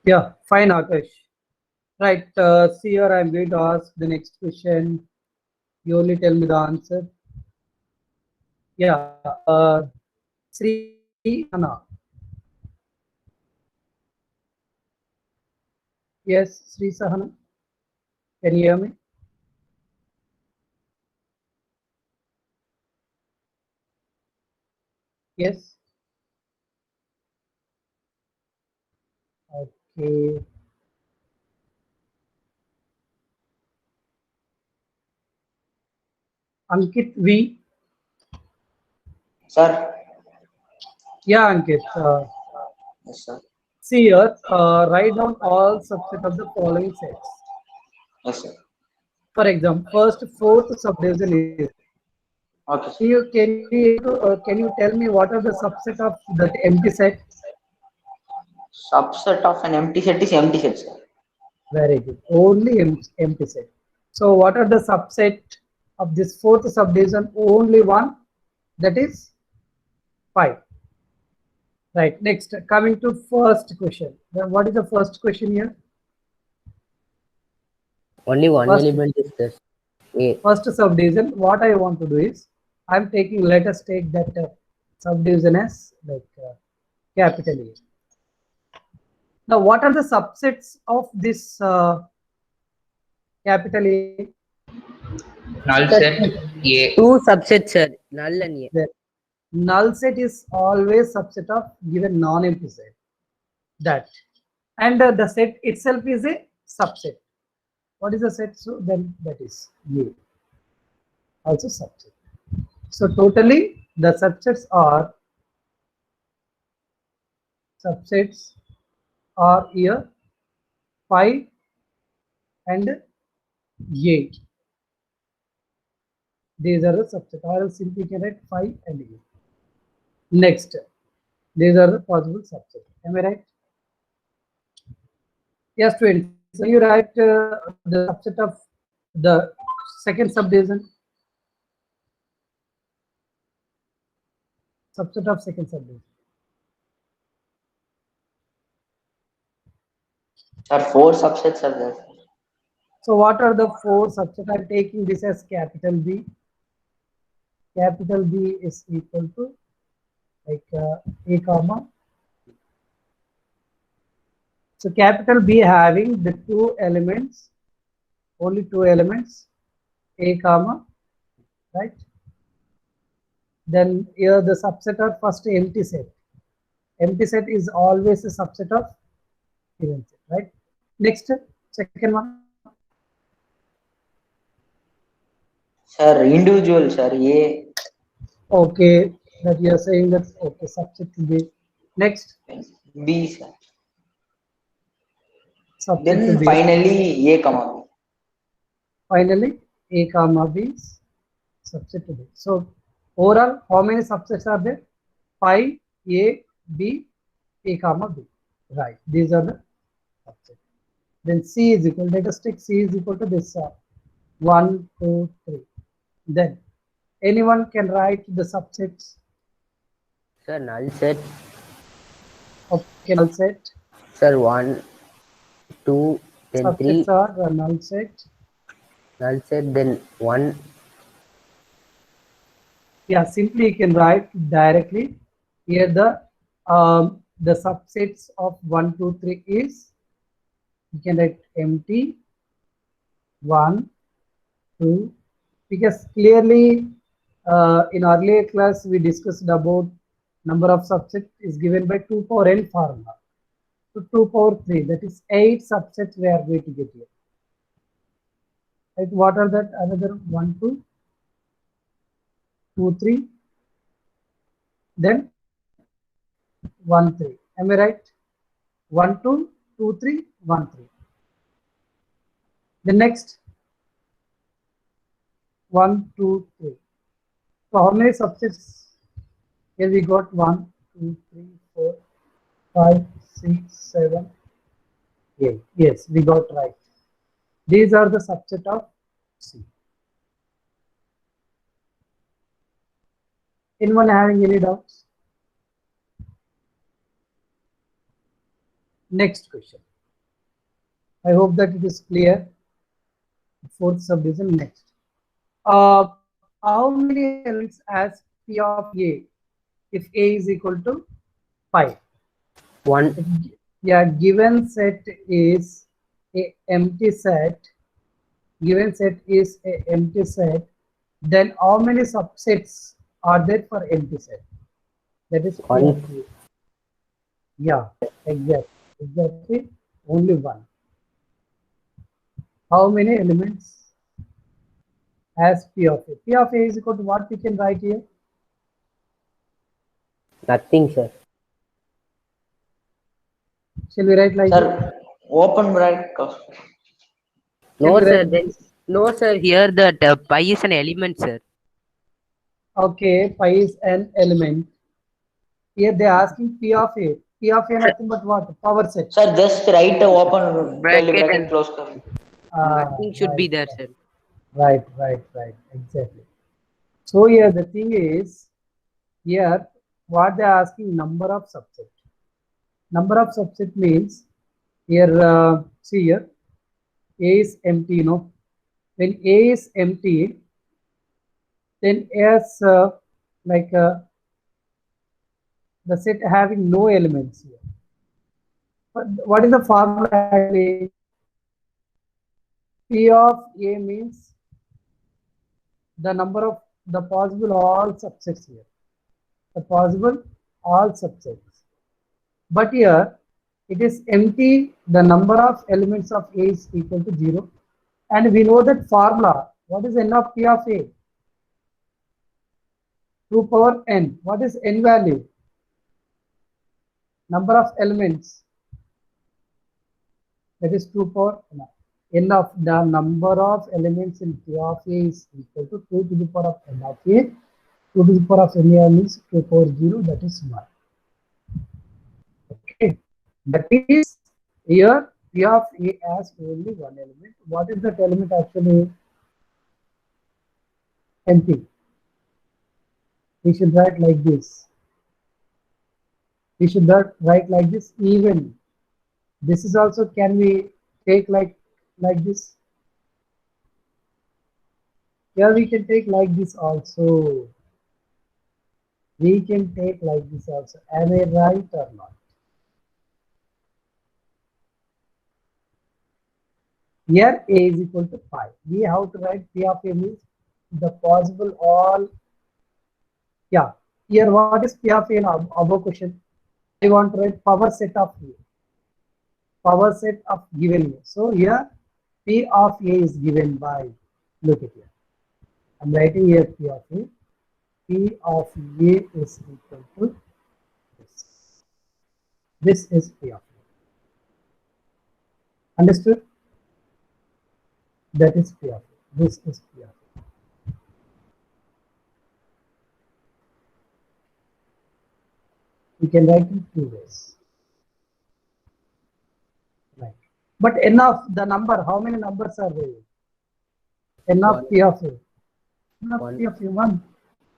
Yeah, fine, Akash. Right. See here, I'm going to ask the next question. You only tell me the answer. Yeah. Sri Sahana. Yes, Sri Sahana. Can you hear me? Yes. Okay. Ankit V. Sir. Yeah, Ankit. Yes, sir. See here, write down all subset of the following sets. Yes, sir. For example, first fourth subdivision is Okay, sir. can you tell me what are the subset of that empty set? Subset of an empty set is empty set, sir. Very good. Only empty set. So what are the subset of this fourth subdivision? Only one, that is 5. Right. Next, coming to first question. Then what is the first question here? Only one First, element is there. A. first subdivision. What I want to do is, I'm taking. Let us take that subdivision as like capital A. Now, what are the subsets of this capital A? Null set A. Two subsets, sir. Null and A. The null set is always subset of given non-empty set. That, and the set itself is a subset. What is the set? So then that is A, also subset. So totally the subsets are here 5 and A. These are the subset, or else simply can write 5 and A. Next, these are the possible subsets. Am I right? Yes, students. So you write the subset of the second subdivision. Subset of second subdivision. Sir, 4 subsets are there. So what are the 4 subsets? I'm taking this as capital B. Capital B is equal to like A comma. So capital B having the 2 elements, only 2 elements, A comma, right? Then here the subset are first empty set. Empty set is always a subset of given set, right? Next, second one. Sir, individual, sir. A. Okay, that you are saying that okay, subset to be next. B, sir. Subset to Then be finally A, comma B. finally A comma B is subset to B. So overall, how many subsets are there? 5 A, B, A comma B. Right. These are the subsets. Then C is equal. Let us take C is equal to this 1, 2, 3. Then anyone can write the subsets. Sir, null set. Okay, null set. Sir, 1, 2, then 3. Subsets are null set. Null set, then 1. Yeah, simply you can write directly here the subsets of 1, 2, 3 is, you can write empty 1, 2, because clearly in earlier class we discussed about number of subsets is given by 2 power n formula. So 2 power 3, that is 8 subsets we are going to get here. Right? What are that? Another 1, 2, 2, 3, then 1, 3. Am I right? 1, 2, 2, 3, 1, 3. The next 1, 2, 3. So how many subsets? Here we got 1, 2, 3, 4, 5, 6, 7, 8. Yes, we got right. These are the subset of C. Anyone having any doubts? Next question. I hope that it is clear. Fourth subdivision next. How many elements has P of A if A is equal to 5? 1. Yeah, given set is a empty set. Given set is a empty set. Then how many subsets are there for empty set? That is P of 1. A. Yeah, exactly. Only one. How many elements has P of A? P of A is equal to what we can write here? Nothing, sir. Shall we write like this? Sir, open bracket. Can No, we sir. write Then, this? no, sir. Here that pi is an element, sir. Okay, pi is an element. Here they are asking P of A. P of A Sir, nothing but what? Power set. Sir, just write a open curly bracket bracket, and close curly. nothing should be Right, there, sir. right. Exactly. So here the thing is, here what they are asking number of subset. Number of subset means here, see here, A is empty, you know. When A is empty, then as like the set having no elements here. But what is the formula actually? P of A means the number of the possible all subsets here. The possible all subsets. But here it is empty. The number of elements of A is equal to 0. And we know that formula. What is n of P of A? 2 power n. What is n value? Number of elements. That is 2 power n. N of the number of elements in P of A is equal to 2 to the power of n of A. 2 to the power of n means 2 power 0. That is 1. Okay. That is here P of A has only one element. What is that element actually? Empty. We should write like this. We should write like this. Even this is also, can we take like this? Here we can take like this also. We can take like this also. Am I right or not? Here A is equal to 5. We have to write P of A means the possible all. Yeah. Here what is P of A in above question? I want to write power set of A. Power set of given A. So here P of A is given by, look at here. I'm writing here P of A. P of A is equal to this. This is P of A. Understood? That is P of A. This is P of A. We can write in two ways. Right. But n of the number, how many numbers are there? N of P of A. N of P of A, 1.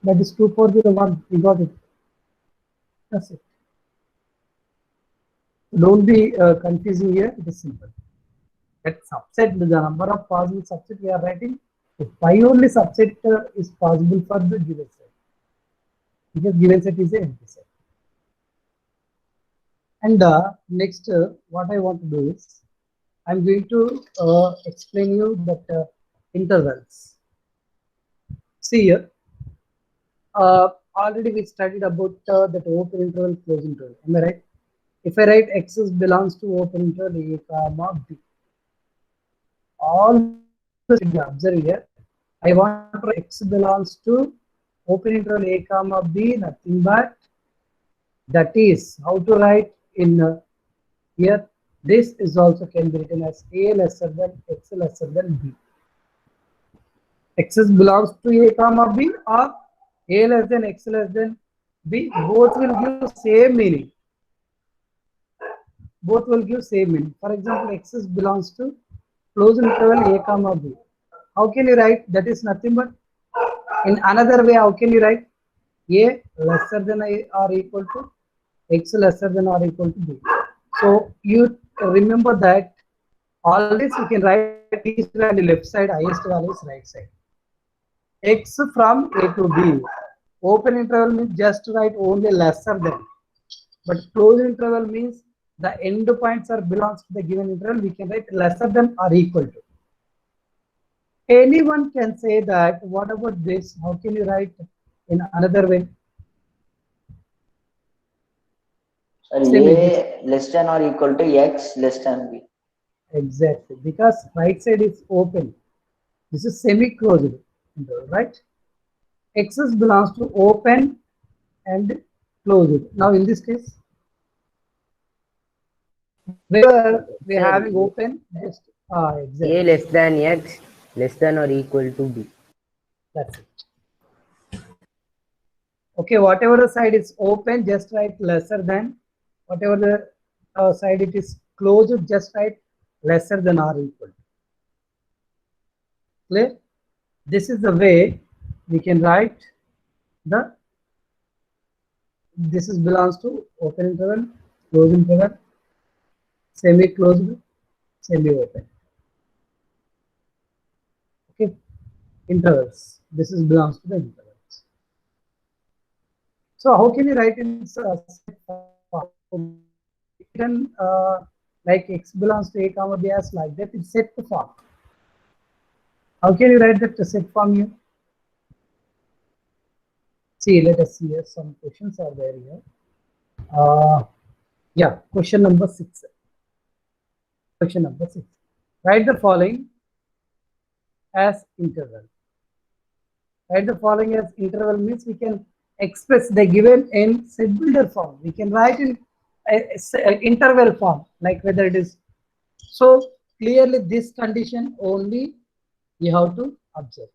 That is 2401. We got it. That's it. Don't be confusing here. It is simple. That subset, the number of possible subset we are writing. If pi only subset is possible for the given set, because given set is an empty set. And next, what I want to do is, I'm going to explain you that intervals. See here, already we studied about that open interval, closed interval. Am I right? If I write x belongs to open interval A comma B, always observe here. I want to write x belongs to open interval A comma B, nothing but that is how to write in here. This is also can be written as A lesser than x lesser than B. X belongs to A comma B or A less than x less than B. Both will give same meaning. Both will give same meaning. For example, x belongs to closed interval A comma B. How can you write? That is nothing but in another way. How can you write? A lesser than or equal to x lesser than or equal to B. So you remember that Always you can write least value left side, highest value is right side. X from A to B. Open interval means just write only lesser than. But closed interval means the end points are belongs to the given interval. We can write lesser than or equal to. Anyone can say that. What about this? How can you write in another way? Sir, Same is A less than or equal to X less than B. exactly because right side is open. This is semi-closed interval, right? X's belongs to open and closed. Now in this case, wherever we are Sir, having open, just A exactly. less than X less than or equal to B. That's it. Okay, whatever the side is open, just write lesser than. Whatever the side it is closed, just write lesser than or equal to. Clear? This is the way we can write the. This is belongs to open interval, closed interval, semi-closed, semi-open. Okay, intervals. This is belongs to the intervals. So how can you write in set form? Written like x belongs to a comma b as like that. It's set form. How can you write that set form here? See, let us see here. Some questions are there here. Yeah, question number 6. Question number 6. Write the following as interval. Write the following as interval means we can express the given in set builder form. We can write in interval form, like whether it is. So clearly this condition only you have to observe.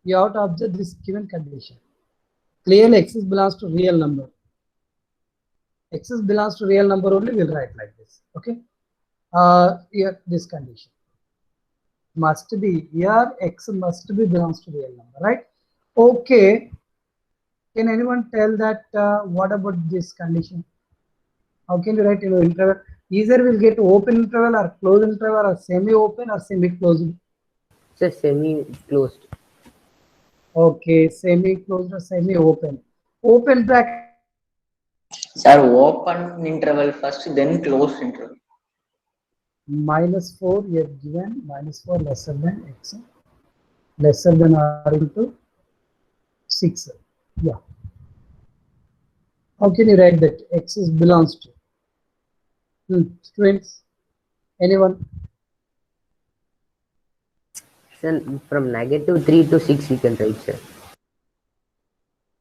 You have to observe this given condition. Clearly x belongs to real number. X belongs to real number only, we'll write like this. Okay. Here this condition must be here, x must be belongs to real number, right? Okay. Can anyone tell that what about this condition? How can you write interval? Either we'll get open interval or closed interval or semi-open or semi-closed. It's semi-closed. Okay, semi-closed or semi-open. Open bracket. Sir, open interval first, then closed interval. -4 you have given -4 lesser than x, lesser than or equal to 6. Yeah. How can you write that? X is belongs to. Students, anyone? Sir, from -3 to 6 we can write, sir.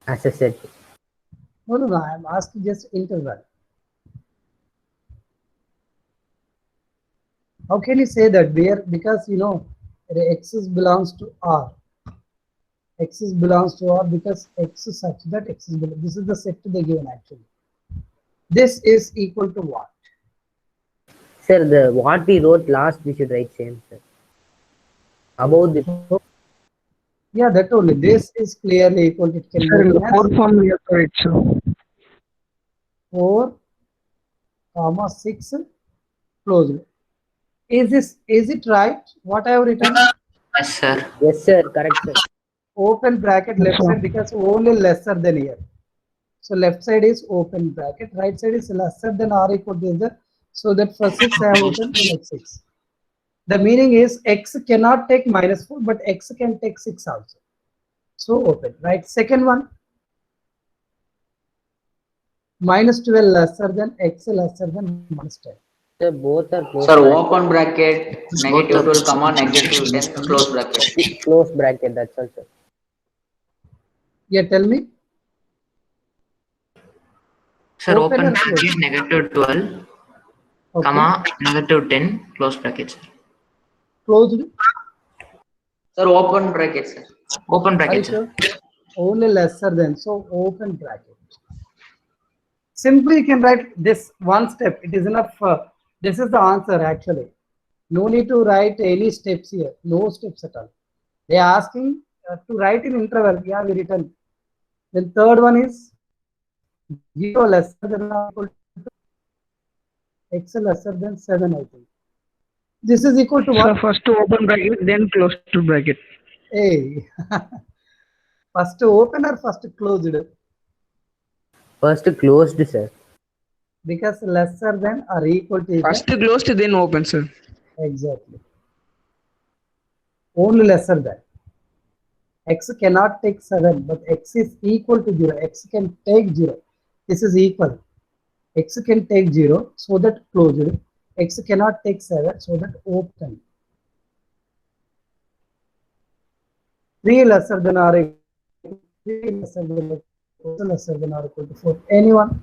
As a set. No. I'm asking just interval. How can you say that? Where? Because the x is belongs to R. X is belongs to R because x is such that x is below. This is the set they given actually. This is equal to what? Sir, the what we wrote last we should write same, sir. Above this. Yeah, that only. This is clearly equal to. It can Sir, in be the as fourth form we have to write, sir. 4, 6 closed. Is it right? What I have written? Yes, sir. Yes, sir, correct, sir. Open bracket Yes, left sir. side because only lesser than here. So left side is open bracket, right side is lesser than or equal to the. So that for 6 I have written like 6. The meaning is x cannot take -4, but x can take 6 also. So open, right? Second one, -12 lesser than x lesser than -10. Sir, both are close Sir, bracket. open bracket, -12 comma -10, close bracket. Close bracket, that's all, sir. Yeah, tell me. Sir, Open open or close? bracket -12, Okay. comma, -10, close bracket, sir. Closed. Sir, open bracket, sir. Open Are you bracket, sir. sure? Only lesser than. So open bracket. Simply you can write this one step. It is enough. This is the answer actually. No need to write any steps here. No steps at all. They are asking to write in interval. Yeah, we written. Then third one is 0 lesser than or equal to x lesser than 7, I think. This is equal to So what? first to open bracket, then close to bracket. A. First open or first closed? First closed, sir. Because lesser than or equal to is First the closed, then open, sir. exactly. Only lesser than. X cannot take 7, but x is equal to 0. X can take 0. This is equal. X can take 0, so that closed. X cannot take 7, so that open. 3 lesser than or equal to 3 lesser than or equal to 4. Anyone?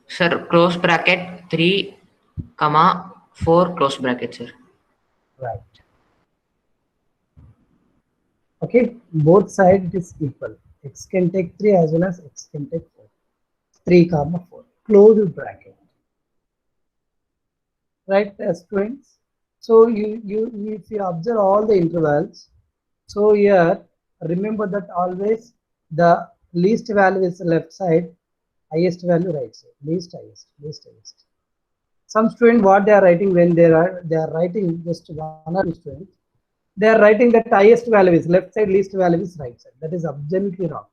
Sir, close bracket 3, comma 4 close bracket, sir. Right. Okay, both sides it is equal. X can take 3 as well as x can take 4. 3 comma 4. Closed bracket. Right, students? So if you observe all the intervals, so here remember that always the least value is left side, highest value right side, least highest. Some student what they are writing when they are writing just one or two students, they are writing that highest value is left side, least value is right side. That is absolutely wrong.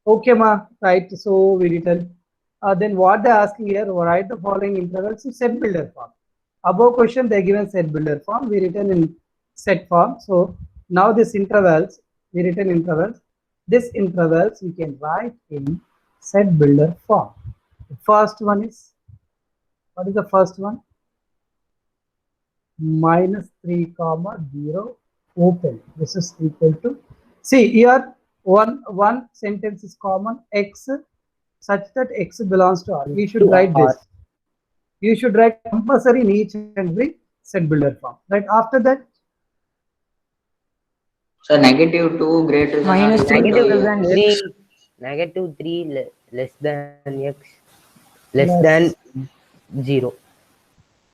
Okay, ma, right? So we written. Then what they're asking here, write the following intervals in set builder form. Above question they given set builder form. We written in set form. So now this intervals, we written intervals. This intervals we can write in set builder form. The first one is, what is the first one? -3 comma 0 open. This is equal to, see here one sentence is common, x such that x belongs to R. We should write this. You should write compulsory in each and every set builder form. Right after that, So -2 greater than or equal Negative to less than x. 3. Negative 3 less than x. Less yes, than 0.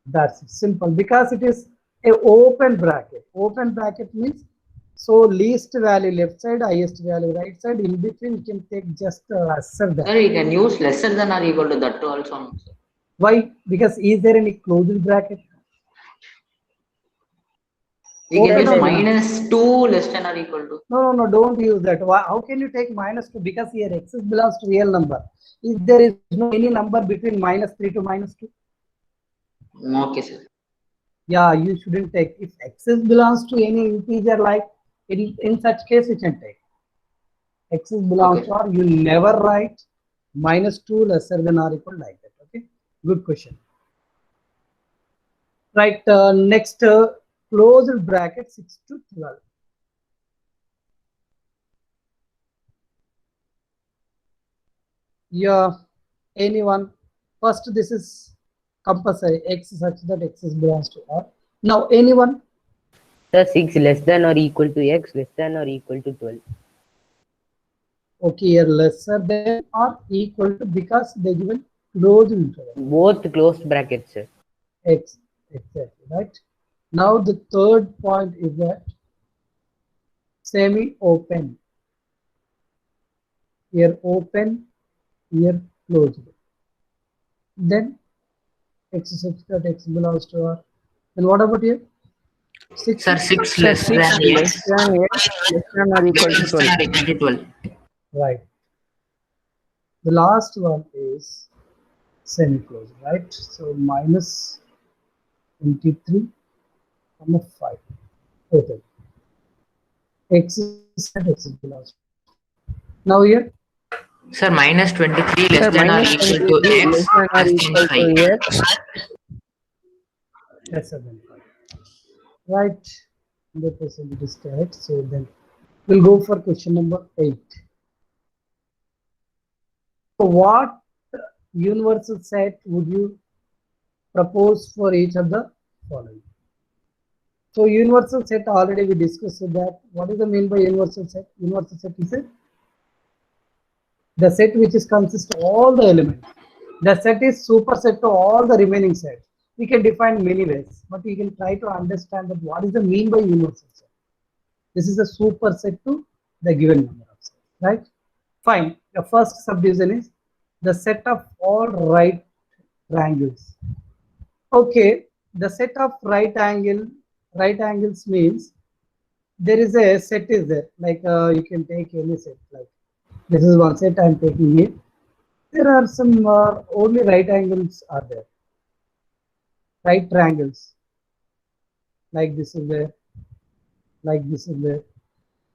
that's it. Simple, because it is a open bracket. Open bracket means, so least value left side, highest value right side. In between you can take just lesser than. Sir, you can use lesser than or equal to that too also. Sir. Why? Because is there any closed bracket? We can Open use or -2 less than or equal to. no, don't use that. Why, how can you take -2? Because here x belongs to real number. If there is no any number between -3 to -2, Okay, sir. yeah, you shouldn't take. If x belongs to any integer, like in such case you can take. X belongs Okay. to R, you never write -2 lesser than or equal like that. Okay, good question. Right, next closed bracket 6 to 12. Yeah, anyone? First, this is compulsory, x such that x belongs to R. Now, anyone? So 6 less than or equal to x, less than or equal to 12. Okay, here lesser than or equal to, because they given closed interval. Both closed brackets, sir. X, exactly, right? Now, the third point is that semi-open. Here open, here closed. Then x such that x belongs to R. And what about here? 6. Sir, 6 So less 6 than less x, than x, less than or equal to less 12. than or equal to 12. Right. The last one is semi-closed, right? So -23, 5. Total. X is set, x belongs. Now here, Sir, -23 less Sir, than or equal to -23 x, less than or less than equal 5. to x. lesser than 5. Right. 100% it is correct. So then we'll go for question number 8. So what universal set would you propose for each of the following? So universal set, already we discussed that. What is the mean by universal set? Universal set is the set which is consists of all the elements. The set is superset to all the remaining sets. We can define many ways, but we can try to understand that what is the mean by universal set. This is a superset to the given number of sets, right? Fine. The first subdivision is the set of all right triangles. Okay, the set of right angles means there is a set is there. Like you can take any set. Like this is one set I am taking here. There are some only right angles are there. Right triangles. Like this is there. Like this is there.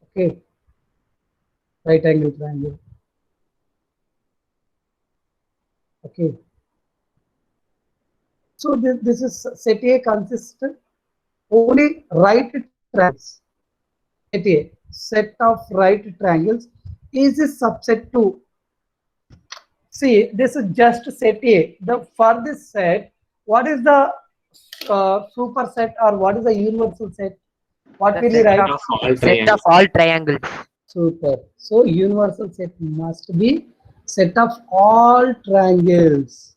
Okay. Right angle triangle. Okay. So this is set A consists only right triangles. Set A, set of right triangles is a subset to. See, this is just set A. The for this set, what is the superset or what is the universal set? What The will you set write? of All set of triangles. all triangles. Super. So universal set must be set of all triangles.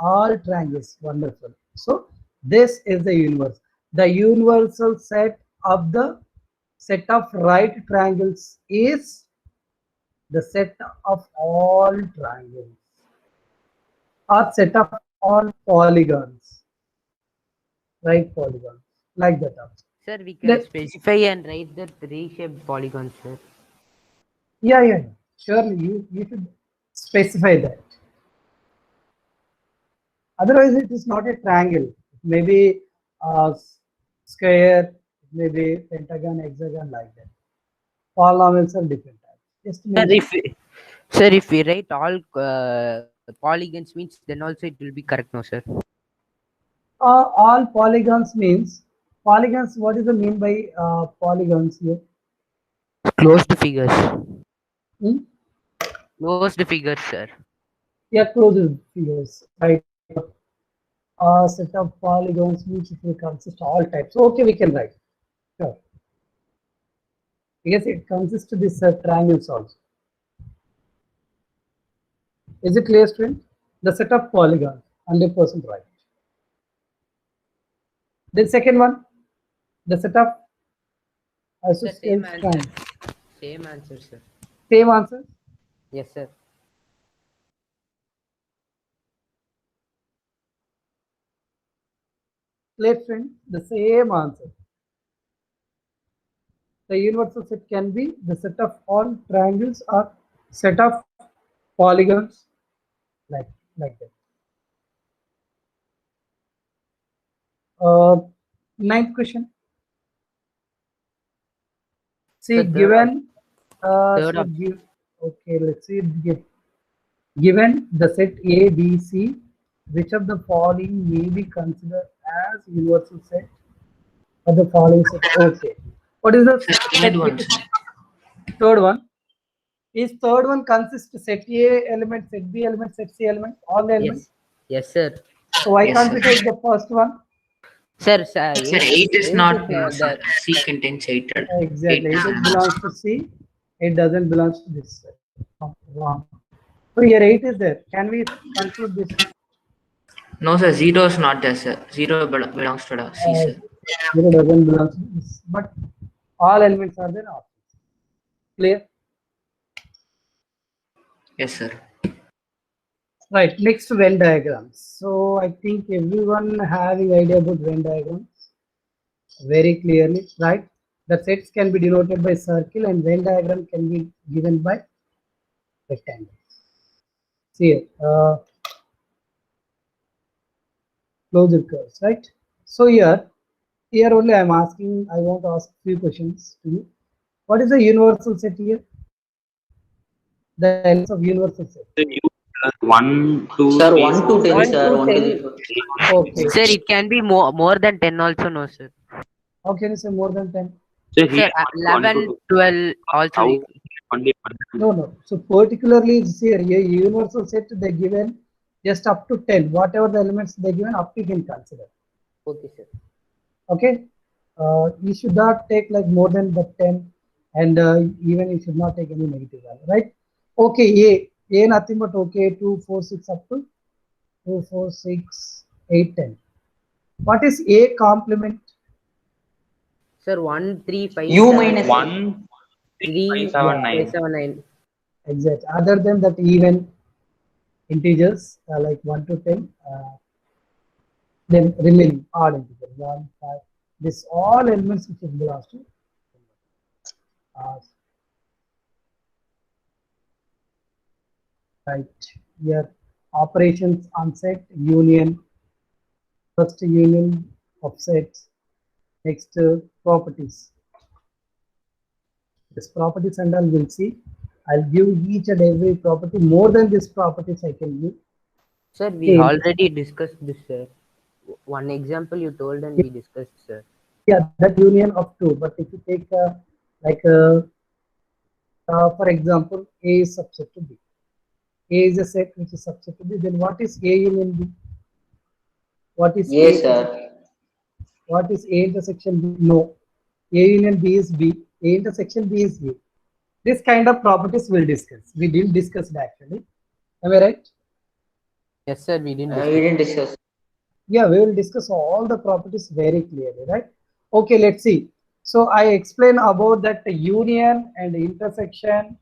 All triangles. Wonderful. So this is the universe. The universal set of the set of right triangles is the set of all triangles or set of all polygons. Right polygons. Like that. Sir, we can Let, specify and write the three-shaped polygons, sir. yeah. Surely you should specify that. Otherwise, it is not a triangle. It may be square, it may be pentagon, hexagon, like that. Polynomials are different types. Just Sir, mention. if we write all polygons means, then also it will be correct, no, sir? All polygons means polygons. What is the mean by polygons here? Closed figures. Hmm? Closed figures, sir. Yeah, closed figures. Right. Set of polygons which it will consist all types. Okay, we can write. Sure. Yes, it consists of this triangles also. Is it clear, student? The set of polygons, 100% right. Then second one, the set of Sir, same isosceles answer. triangles. Same answer, sir. Same answer. Yes, sir. Let's find the same answer. The universal set can be the set of all triangles or set of polygons like that. Ninth question. See, The given third so option. give, okay, let's see. Given the set A, B, C, which of the following may be considered as universal set of the following set? Okay. What is the Third set one, A? sir. Third one. Is third one consists set A element, set B element, set C element, all the elements? Yes. Yes, sir. So why Yes, can't sir. we take the first one? Sir, Sir, eight, 8 is eight not, is no, not sir. there. C contains 8. 8 Exactly. is It not. belongs to C. It doesn't belong to this set. No, wrong. So here 8 is there. Can we conclude this? No, sir. 0 is not there, sir. 0 belongs to the C, sir. 0 doesn't belong to this. But all elements are there. Clear? Yes, sir. Right. Next, Venn diagrams. So I think everyone having idea about Venn diagrams very clearly, right? The sets can be denoted by circle and Venn diagram can be given by rectangle. See here, closure curves, right? So here only I'm asking, I want to ask few questions to you. What is the universal set here? The elements of universal set. The U plus 1 to Sir, 3. 1 to 10, 1 sir. to 1 to 10. 3. Okay. Sir, it can be more than 10 also, no, sir. How can you say more than 10? So Sir, here 1 to 11, 2. 12 also. How only 1 to 2. No. So particularly it's here, universal set they given just up to 10. Whatever the elements they given, up to you can consider. Okay, sir. Okay. You should not take like more than the 10, and even you should not take any negative value, right? Okay, A nothing but okay, 2, 4, 6 up to 2, 4, 6, 8, 10. What is A complement? Sir, 1, 3, 5, U 7, minus 1, 3, 5, 7, 5, 9. 7, 9. Exactly. Other than that, even integers like 1 to 10, then remaining odd integer 1, 5. This all elements which belongs to right here. Operations on set union, first union of sets, next properties. This properties and all we'll see. I'll give each and every property. More than this properties I can give. Sir, we Okay. already discussed this, sir. One example you told and we discussed, sir. Yeah, that union of two. But if you take like for example, A is subset to B. A is a set which is subset to B. Then what is A union B? What is Yes, A? sir. What is A intersection B? No. A union B is B. A intersection B is A. This kind of properties we'll discuss. We didn't discuss it actually. Am I right? Yes, sir, we didn't We discuss. didn't discuss. Yeah, we will discuss all the properties very clearly, right? Okay, let's see. So I explain about that union and intersection,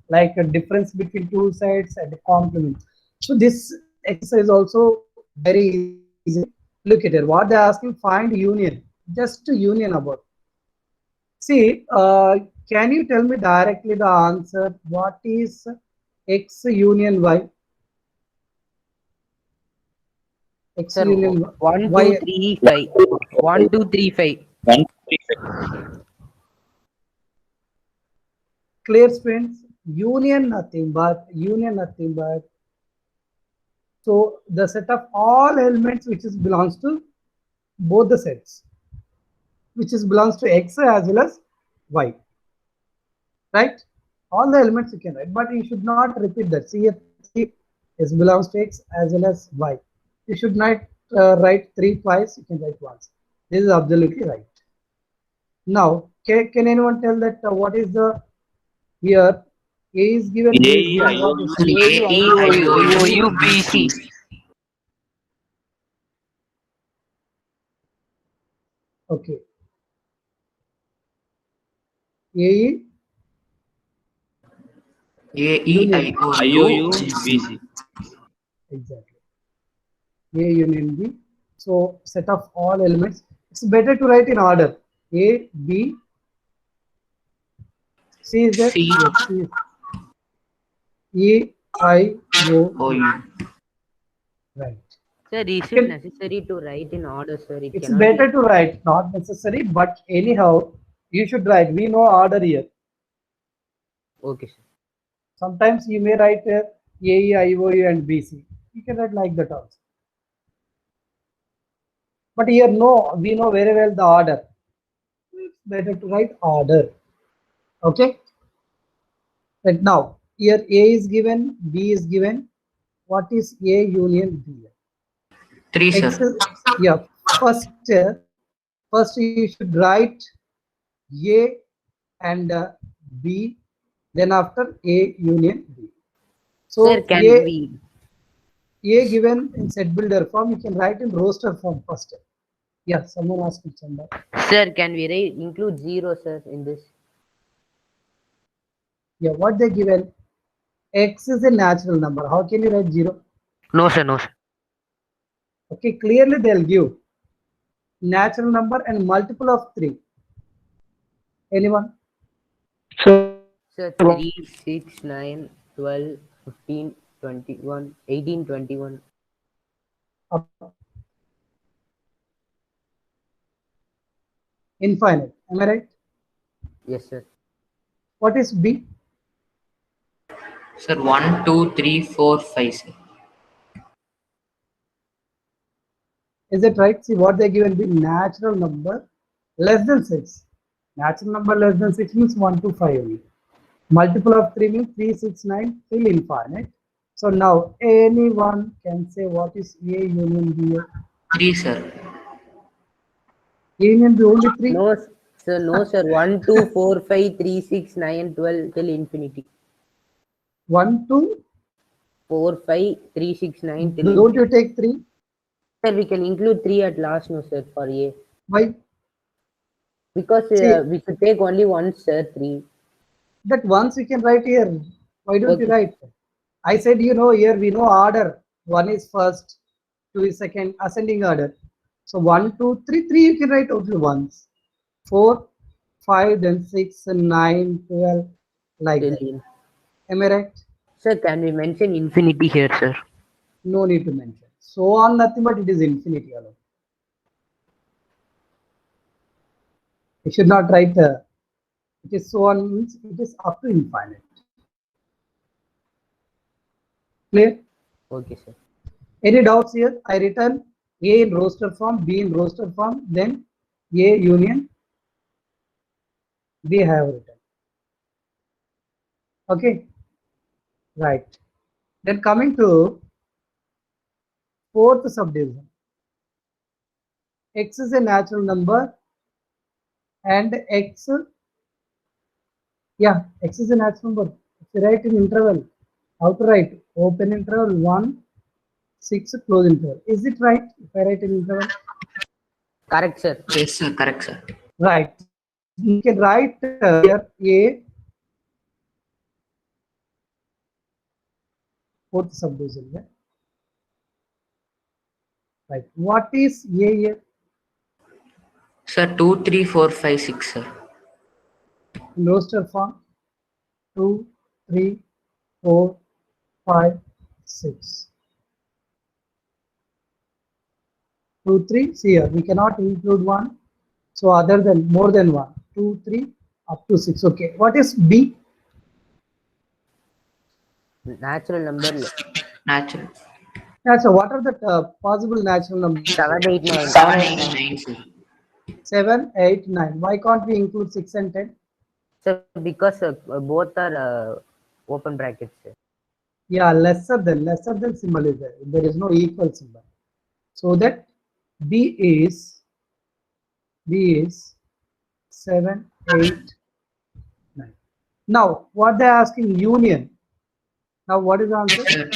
like a difference between two sides and complement. So this exercise also very easy. Look at it. What they're asking, find union. Just union about. See, can you tell me directly the answer? What is X union Y? X Sir, union 1, Y. 2, 3, 5. 1, 2, 3, 5. 1, 3, 5. Clear students, union nothing but so the set of all elements which is belongs to both the sets, which is belongs to X as well as Y, right? All the elements you can write, but you should not repeat that. See, 3 is belongs to X as well as Y. You should not write 3 twice. You can write once. This is absolutely right. Now, can anyone tell that what is the here A is given, B is given, what is Sir, AEIOUBC. okay. A IOUBC. exactly. A union B. So set of all elements. It's better to write in order. A, B, C is there? C. Yes, C is E, I, O, OU. U. Right. Sir, is it necessary to write in order, sir? It It's cannot better be. to write, not necessary, but anyhow, you should write. We know order here. Okay, sir. Sometimes you may write A, E, I, O, U, and B, C. You can write like that also. But here, no, we know very well the order. It's better to write order. Okay. Right now, here A is given, B is given. What is A union B? 3, X, sir. yeah. First you should write A and B. Then after A union B. Sir, So can we? A given in set builder form, you can write in roster form first. Yeah, someone asked me somewhere. Sir, can we write include 0, sir, in this? Yeah, what they given? X is a natural number. How can you write 0? No, sir, no, sir. Okay, clearly they'll give natural number and multiple of 3. Anyone? So Sir, 3, 6, 9, 12, 15, 21, 18, 21. Up. Infinite. Am I right? Yes, sir. What is B? Sir, 1, 2, 3, 4, 5, sir. Is it right? See what they given B, natural number less than 6. Natural number less than 6 means 1 to 5 only. Multiple of 3 means 3, 6, 9 till infinite. So now anyone can say what is A union B? 3, sir. A union B only 3. No, sir, no, sir. 1, 2, 4, 5, 3, 6, 9, 12 till infinity. 1, 2. 4, 5, 3, 6, 9 till Don't infinity. you take 3? Sir, we can include 3 at last, no, sir, for A. Why? Because See, we should take only once, sir, 3. that once you can write here. Why don't you Okay. write? I said, you know, here we know order. 1 is first, 2 is second, ascending order. So 1, 2, 3, 3 you can write only once. 4, 5, then 6, 9, 12, like Till that. in. Am I right? Sir, can we mention infinity here, sir? No need to mention. So on nothing but it is infinity alone. You should not write it is so on means it is up to infinite. Clear? Okay, sir. Any doubts here? I written A in roster form, B in roster form, then A union B have written. Okay, right. Then coming to fourth subdivision. X is a natural number and X, yeah, X is a natural number. If you write in interval, how to write? Open interval 1, 6, close interval. Is it right if I write in interval? Correct, sir. Yes, sir. Correct, sir. Right. You can write here A, fourth subdivision. Yeah? Right. What is A here? Sir, 2, 3, 4, 5, 6, sir. In roster form 2, 3, 4, 5, 6. 2, 3. See here, we cannot include 1. So other than more than 1, 2, 3, up to 6. Okay. What is B? Natural number Natural. Yeah, so what are the possible natural numbers? 7, 8, 9. 7, 8, 9, sir. 7, 8, 9. Why can't we include 6 and 10? Sir, because both are open brackets, sir. Yeah, lesser than symbol is there. There is no equal symbol. So that B is 7, 8, 9. Now, what they are asking union. Now, what is the answer? Sir,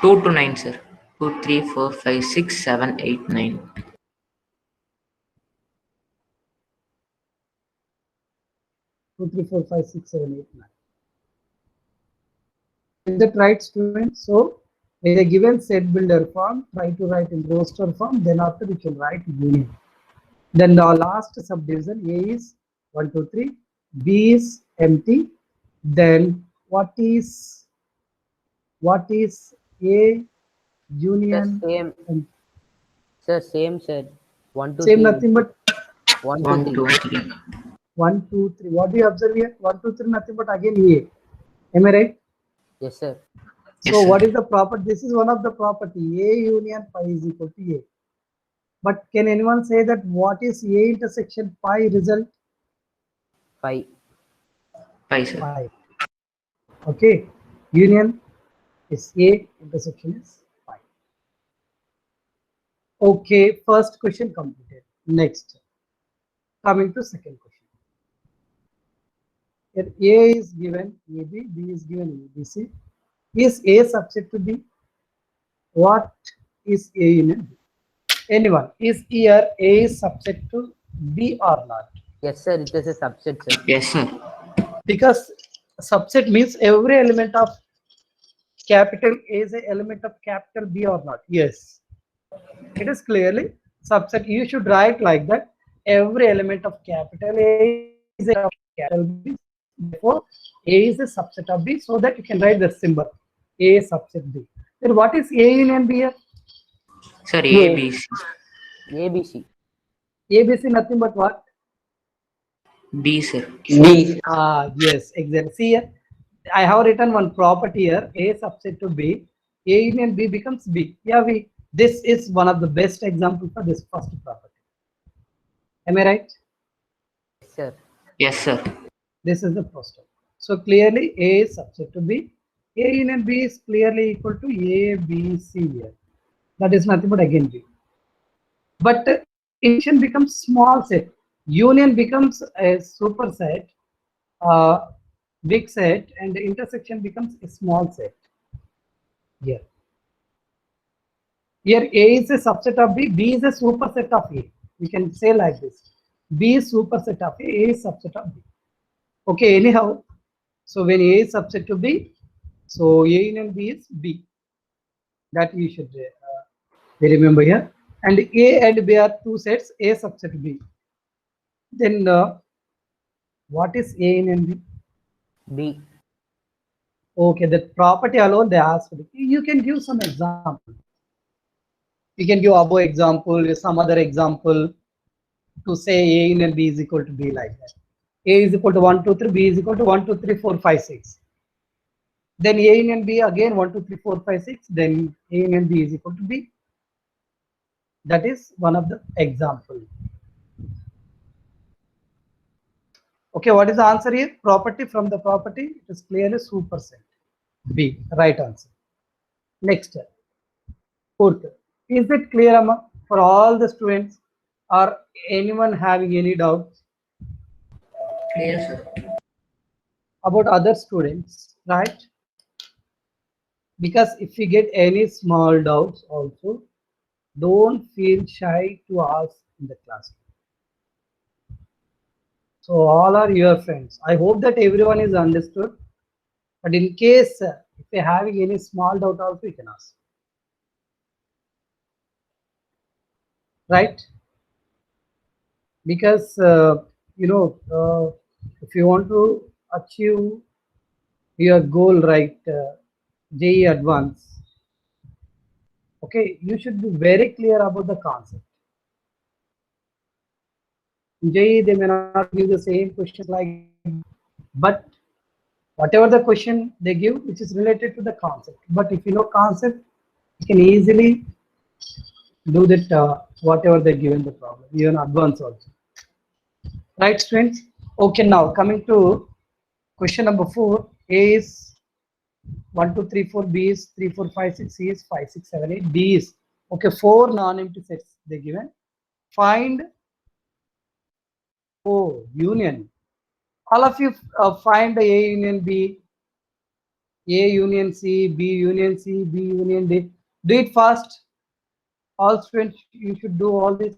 2 to 9, sir. 2, 3, 4, 5, 6, 7, 8, 9. 2, 3, 4, 5, 6, 7, 8, 9. Is that right, student? So, in a given set builder form, try to write in roster form. Then after we can write union. Then the last subdivision A is 1, 2, 3. B is empty. Then what is A union? Same. And Sir, same, sir. 1, 2, same 3. nothing but 1, 2, 1, 3. 2, 3. 1, 2, 3. What do you observe here? 1, 2, 3, nothing but again A. Am I right? Yes, sir. Yes, So sir. what is the property? This is one of the property. A union pi is equal to A. But can anyone say that what is A intersection pi result? 5. 5, sir. Pi. Okay. Union is A, intersection is pi. Okay, first question completed. Next, coming to second question. Here A is given AB, B is given ABC. Is A subset to B? What is A union B? Anyone? Is here A is subset to B or not? Yes, sir. It is a subset, sir. Yes, sir. Because subset means every element of capital A is an element of capital B or not? Yes. It is clearly subset. You should write like that. Every element of capital A is a of capital B. Therefore, A is a subset of B, so that you can write the symbol A subset B. Then what is A union B here? Sir, A, B, C. ABC. ABC nothing but what? B, sir. B. Ah, yes, exactly. See here, I have written one property here, A subset to B. A union B becomes B. Yeah, this is one of the best example for this first property. Am I right? Yes, sir. Yes, sir. This is the first one. So clearly A is subset to B. A union B is clearly equal to A, B, C here. That is nothing but again B. But intersection becomes small set. Union becomes a superset, big set, and the intersection becomes a small set. Here. Here A is a subset of B, B is a superset of A. We can say like this. B is superset of A is subset of B. Okay, anyhow. So when A is subset to B, so A union B is B. That you should We remember here. And A and B are two sets, A subset B. Then what is A in and B? B. Okay, the property alone they asked. You can give some example. You can give above example, some other example to say A in and B is equal to B like that. A is equal to 1, 2, 3, B is equal to 1, 2, 3, 4, 5, 6. Then A in and B again 1, 2, 3, 4, 5, 6. Then A in and B is equal to B. That is one of the example. Okay, what is the answer here? Property from the property, it is clearly superset. B, right answer. Next, fourth. Is it clear for all the students or anyone having any doubts Clear, sir. about other students, right? Because if you get any small doubts also, don't feel shy to ask in the class. So all are your friends. I hope that everyone is understood. But in case if you're having any small doubt also, you can ask. Right? Because if you want to achieve your goal, right, JE advance, okay, you should be very clear about the concept. In JE they may not give the same questions like, but whatever the question they give, which is related to the concept. But if you know concept, you can easily do that whatever they give in the problem, even advance also. Right, students? Okay, now coming to question number 4. A is 1, 2, 3, 4. B is 3, 4, 5, 6. C is 5, 6, 7, 8. D is, okay, 4 non-empty sets they given. Find union. All of you find A union B, A union C, B union C, B union D. Do it fast. All students, you should do all this.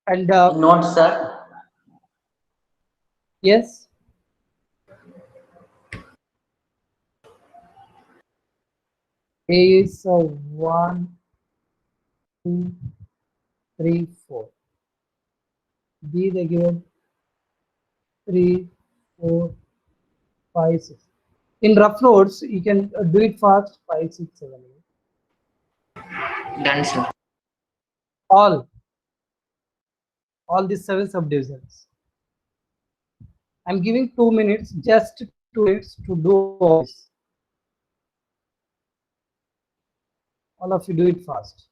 And Not, sir. yes. A is 1, 2, 3, 4. B they given 3, 4, 5, 6. In rough notes, you can do it fast. 5, 6, 7, 8. Done, sir. All these 7 subdivisions. I'm giving 2 minutes, just 2 minutes to do all this. All of you do it fast.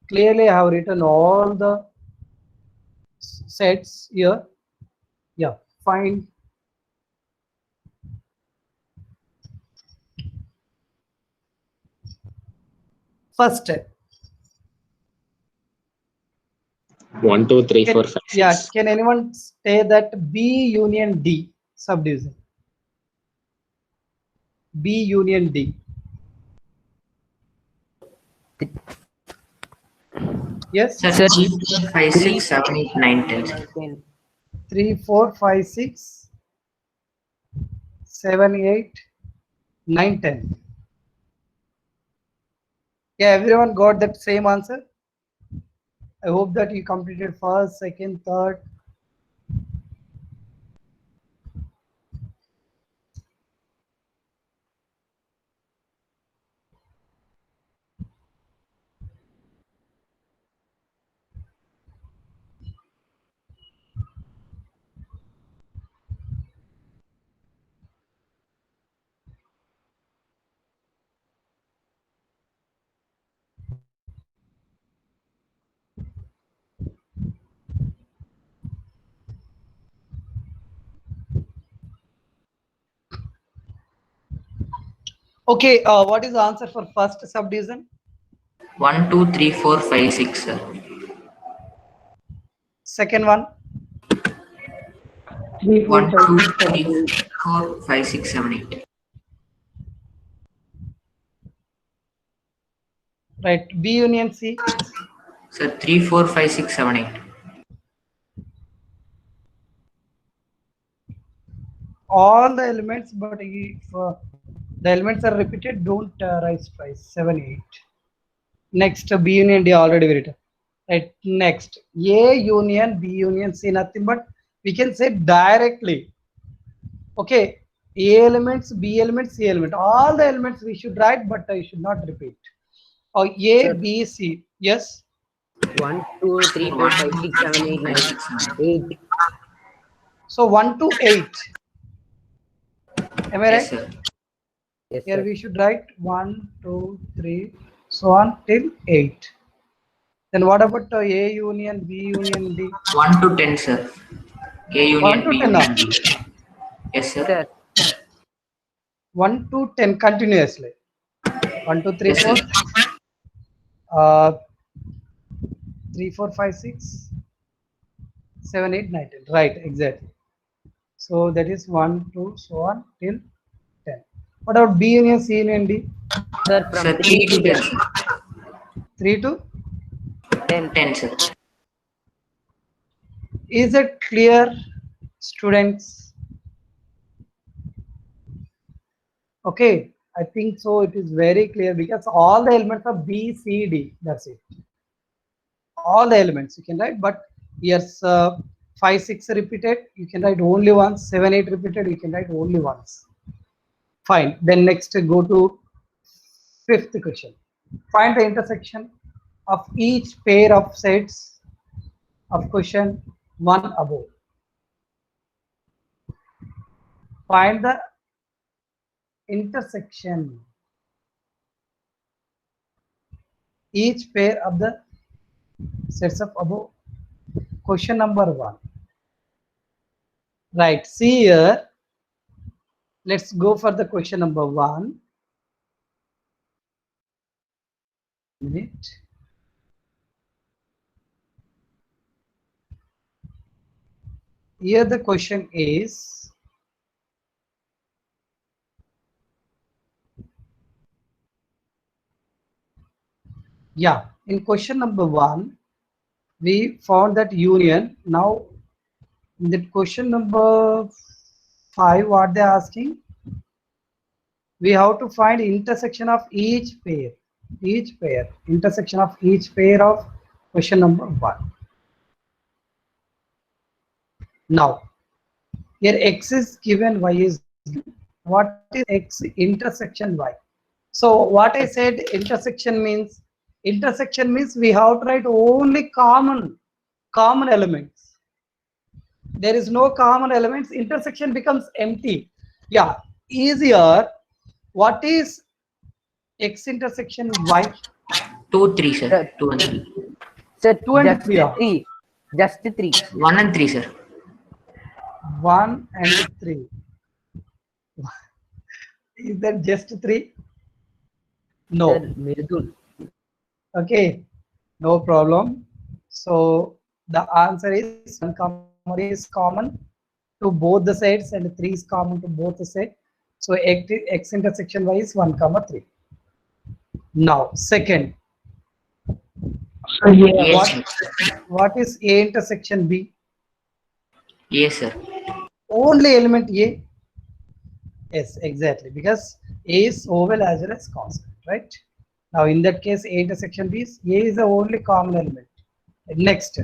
Clearly, I have written all the sets here. Yeah, fine. First step. 1, 2, 3, 4, 5, 6. Yeah, can anyone say that B union D subdivision? B union D. Yes. Sir, Sir, 3, 4, 5, 6, 7, 8, 9, 10. 10. 3, 4, 5, 6, 7, 8, 9, 10. Yeah, everyone got that same answer. I hope that you completed first, second, third. Okay, what is the answer for first subdivision? 1, 2, 3, 4, 5, 6, sir. Second one, 3, 4, 1, 5, 2, 6, 7, 3, 8. 4, 5, 6, 7, 8. right? B union C. Sir, 3, 4, 5, 6, 7, 8. all the elements, but if the elements are repeated, don't write twice. 7, 8. Next, B union D already written. Right. Next, A union B union C, nothing but we can say directly. Okay, A elements, B elements, C element. All the elements we should write, but I should not repeat. Or A, Sir. B, C. Yes. 1, 2, 3, 4, 5, 6, 7, 8, 9, 8. So 1 to 8. Am I Yes, right? sir. Yes, Here sir. we should write 1, 2, 3, so on till 8. Then what about A union, B union, D? 1 to 10, sir. A 1 union, to B 10 now. union, D. Yes, sir. Sir, 1 to 10 continuously. 1, 2, 3, Yes, 4. sir. 3, 4, 5, 6, 7, 8, 9, 10. Right, exactly. So that is 1, 2, so on till 10. What about B union, C union, D? sir, from Sir, 3 3 to to 10, 10. sir. 3 to 10. 10, sir. Is it clear, students? Okay, I think so. It is very clear because all the elements are B, C, D. That's it. All the elements you can write, but yes, 5, 6 repeated, you can write only once. 7, 8 repeated, you can write only once. Fine. Then next, go to fifth question. Find the intersection of each pair of sets of question 1 above. Find the intersection each pair of the sets of above. Question number 1. Right. See here. Let's go for the question number 1. Minute. Here the question is, yeah, in question number 1, we found that union. Now, in that question number 5, what they're asking, we have to find intersection of each pair. Intersection of each pair of question number 1. Now, here X is given, Y is given. What is X intersection Y? So what I said, intersection means we have to write only common elements. There is no common elements. Intersection becomes empty. Yeah, easier. What is X intersection Y? 2, 3, sir. Sir, 2 and 3. sir, 2 and just 3 are 3. Just 3. 1 and 3, sir. 1 and 3. Is that just 3? No. Sir, Mirdul. Okay, no problem. So the answer is 1 comma 3 is common to both the sides and 3 is common to both the sides. So X intersection Y is 1 comma 3. Now second, Yes, sir. what is A intersection B? Yes, sir. Only element A. Yes, exactly, because A is oval as well as constant, right? Now in that case, A intersection B is A is the only common element. Next,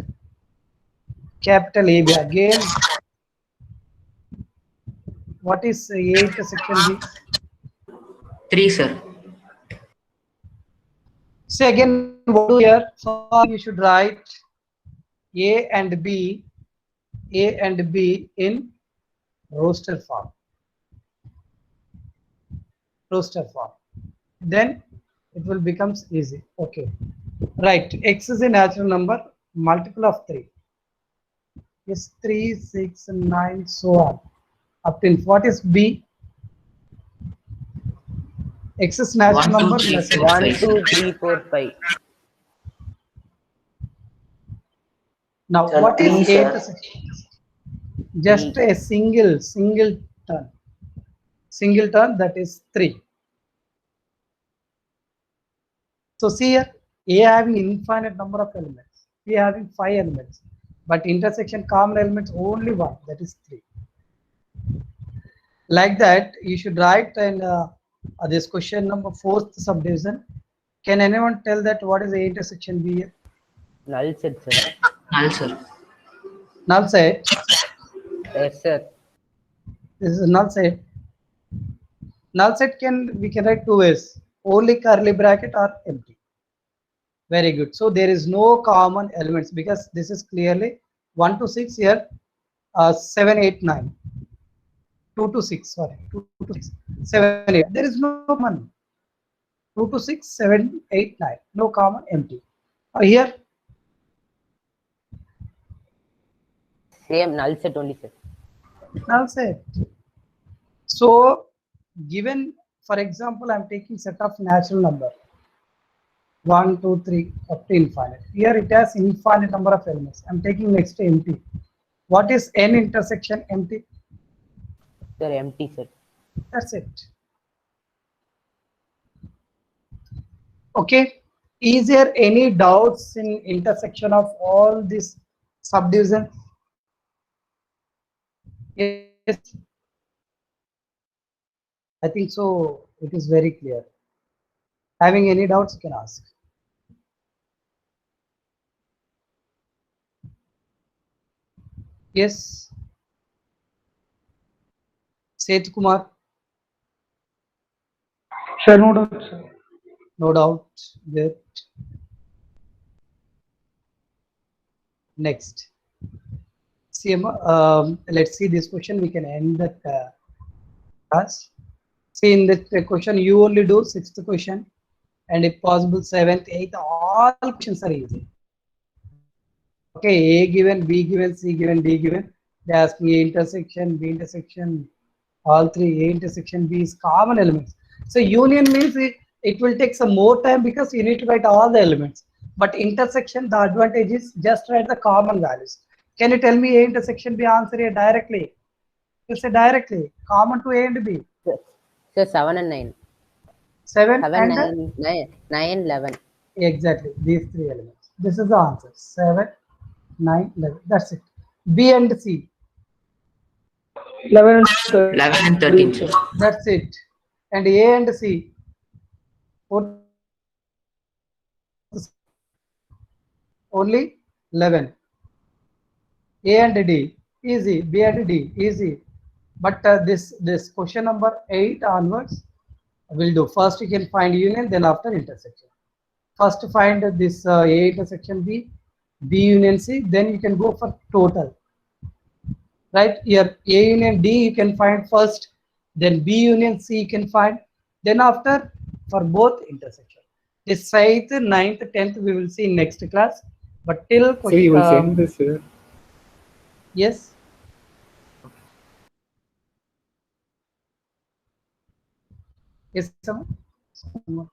capital AB again. What is A intersection B? 3, sir. So again, what do here? So you should write A and B in roster form. Then it will becomes easy. Okay, right. X is a natural number, multiple of 3 is 3, 6, 9, so on up till what is B? X is natural 1, 2, number 3, plus 4, 1, 5, 2, sir. 3, 4, 5. Now Sir, what is 3, A sir. intersection? Just a single turn, that is 3. So see here, A having infinite number of elements, B having 5 elements, but intersection common elements only 1, that is 3. Like that, you should write and this question number 4th subdivision. Can anyone tell that what is A intersection B here? Null set, sir. Null, sir. Null set. Yes, sir. This is null set. Null set we can write two ways: only curly bracket or empty. Very good. So there is no common elements because this is clearly 1 to 6 here, 7, 8, 9. 2 to 6, sorry, 2 to 6, 7, 8. There is no common. 2 to 6, 7, 8, 9. No common, empty. Here, Same null set only, sir. null set. So, given, for example, I'm taking set of natural number 1, 2, 3 up to infinite. Here it has infinite number of elements. I'm taking next to empty. What is n intersection empty? Sir, empty, sir. That's it. Okay. Is there any doubts in intersection of all these subdivisions? Yes. I think so. It is very clear. Having any doubts, you can ask. Yes. Seth Kumar, Sir, no doubt, sir. no doubt. Good. Next. See, let's see this question. We can end that class. See, in this question, you only do 6th question, and if possible, 7th, 8th, all questions are easy. Okay, A given, B given, C given, D given. They ask me A intersection, B intersection, all three. A intersection, B is common elements. So union means it will take some more time because you need to write all the elements. But intersection, the advantage is just write the common values. Can you tell me A intersection B answer here directly? You say directly, common to A and B. Sir, 7 and 9. 7 7, and 9, 9, 9, 11. exactly these three elements. This is the answer. 7, 9, 11. That's it. B and C. 11 and 13. 11 and 13, sir. That's it. And A and C. Only 11. A and D. Easy. B and D. Easy. But this question number 8 onwards will do. First you can find union, then after intersection. First find this A intersection B, B union C, then you can go for total. Right here, A union D you can find first, then B union C you can find, then after for both intersection. This 8th, 9th, 10th we will see in next class. But till So you will send question, this. yes. Yes, someone?